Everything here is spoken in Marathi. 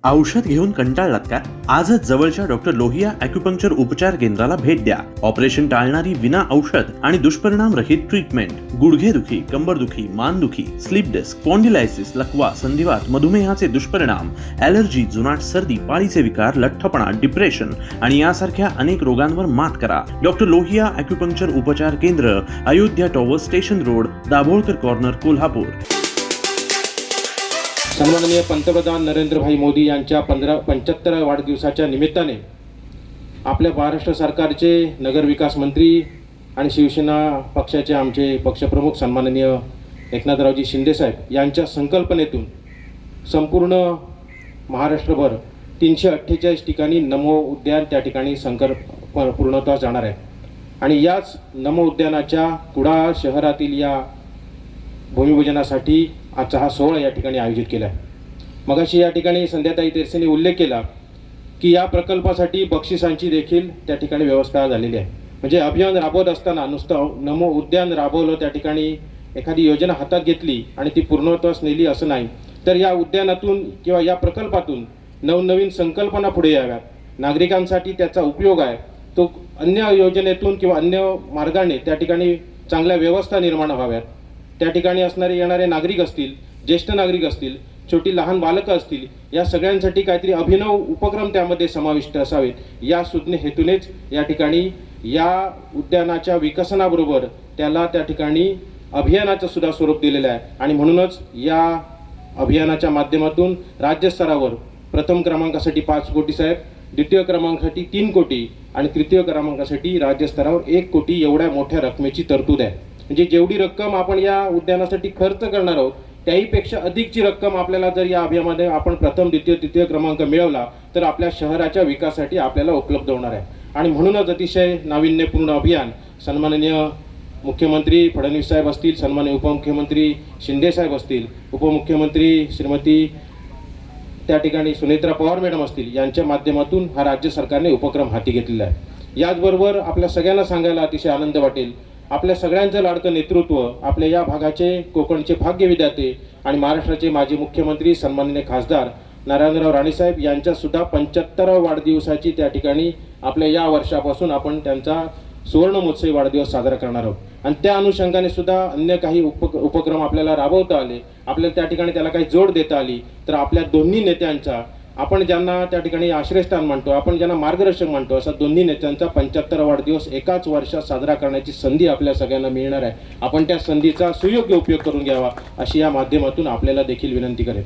औषध घेऊन कंटाळलात का? आजच जवळच्या डॉक्टर लोहिया ॲक्युपंक्चर उपचार केंद्राला भेट द्या. ऑपरेशन टाळणारी विना औषध आणि दुष्परिणाम रहित ट्रीटमेंट. गुडघेदुखी, कंबरदुखी, मानदुखी, स्लीप डिस्क, स्पॉन्डिलायसिस, लकवा, संधिवात, मधुमेहाचे दुष्परिणाम, ॲलर्जी, जुनाट सर्दी, पाळीचे विकार, लठ्ठपणा, डिप्रेशन आणि यासारख्या अनेक रोगांवर मात करा. डॉक्टर लोहिया ॲक्युपंक्चर उपचार केंद्र, Ayodhya tower, station road, Dabholkar corner, Kolhapur. सन्माननीय पंतप्रधान नरेंद्रभाई मोदी यांच्या 75व्या वाढदिवसाच्या निमित्ताने आपल्या महाराष्ट्र सरकारचे नगरविकास मंत्री आणि शिवसेना पक्षाचे आमचे पक्षप्रमुख सन्माननीय एकनाथरावजी शिंदेसाहेब यांच्या संकल्पनेतून संपूर्ण महाराष्ट्रभर 348 ठिकाणी नमो उद्यान त्या ठिकाणी पूर्णत्वास जाणार आहे. आणि याच नमो उद्यानाच्या कुडाळ शहरातील या भूमिपूजनासाठी आजचा हा सोहळा या ठिकाणी आयोजित केला आहे. मगाशी या ठिकाणी संध्याताई तेरसेंनी उल्लेख केला की या प्रकल्पासाठी बक्षिसांची देखील त्या ठिकाणी व्यवस्था झालेली आहे. म्हणजे अभियान राबवत असताना नुसतं नमो उद्यान राबवलं, त्या ठिकाणी एखादी योजना हातात घेतली आणि ती पूर्णत्वास नेली असं नाही, तर या उद्यानातून किंवा या प्रकल्पातून नवनवीन संकल्पना पुढे याव्यात. नागरिकांसाठी त्याचा उपयोग आहे तो अन्य योजनेतून किंवा अन्य मार्गाने त्या ठिकाणी चांगल्या व्यवस्था निर्माण व्हाव्यात. त्या ठिकाणी असणारे येणारे नागरिक असतील, ज्येष्ठ नागरिक असतील, छोटी लहान बालकं असतील, या सगळ्यांसाठी काहीतरी अभिनव उपक्रम त्यामध्ये समाविष्ट असावेत. या सूचने हेतूनेच या ठिकाणी या उद्यानाच्या विकसनाबरोबर त्याला त्या ठिकाणी अभियानाचं सुद्धा स्वरूप दिलेलं आहे. आणि म्हणूनच या अभियानाच्या माध्यमातून राज्यस्तरावर प्रथम क्रमांकासाठी 5 कोटी साहेब, द्वितीय क्रमांकासाठी 3 कोटी आणि तृतीय क्रमांकासाठी राज्यस्तरावर 1 कोटी एवढ्या मोठ्या रकमेची तरतूद आहे. म्हणजे जेवढी रक्कम आपण या उद्यानासाठी खर्च करणार आहोत त्याहीपेक्षा अधिकची रक्कम आपल्याला जर या अभियानामध्ये आपण प्रथम, द्वितीय, तृतीय क्रमांक मिळवला तर आपल्या शहराच्या विकासासाठी आपल्याला उपलब्ध होणार आहे. आणि म्हणूनच अतिशय नाविन्यपूर्ण अभियान सन्माननीय मुख्यमंत्री फडणवीस साहेब असतील, सन्माननीय उपमुख्यमंत्री शिंदे साहेब असतील, उपमुख्यमंत्री श्रीमती त्या ठिकाणी सुनेत्रा पवार मॅडम असतील, यांच्या माध्यमातून हा राज्य सरकारने उपक्रम हाती घेतलेला आहे. याचबरोबर आपल्या सगळ्यांना सांगायला अतिशय आनंद वाटेल, आपल्या सगळ्यांचं लाडकं नेतृत्व, आपल्या या भागाचे कोकणचे भाग्य विधाते आणि महाराष्ट्राचे माजी मुख्यमंत्री सन्माननीय खासदार नारायणराव राणेसाहेब यांच्यासुद्धा 75व्या वाढदिवसाची त्या ठिकाणी आपल्या या वर्षापासून आपण त्यांचा सुवर्ण महोत्सवी वाढदिवस साजरा करणार आहोत. आणि त्या अनुषंगाने सुद्धा अन्य काही उपक्रम आपल्याला राबवता आले, आपल्याला त्या ठिकाणी त्याला काही जोड देता आली, तर आपल्या दोन्ही नेत्यांचा, आपण ज्यांना त्या ठिकाणी आश्रयस्थान मानतो, आपण ज्यांना मार्गदर्शक मानतो, असा दोन्ही नेत्यांचा 75वा वाढदिवस एकाच वर्षात साजरा करण्याची संधी आपल्या सगळ्यांना मिळणार आहे. आपण त्या संधीचा सुयोग्य उपयोग करून घ्यावा अशी या माध्यमातून आपल्याला देखील विनंती करेन.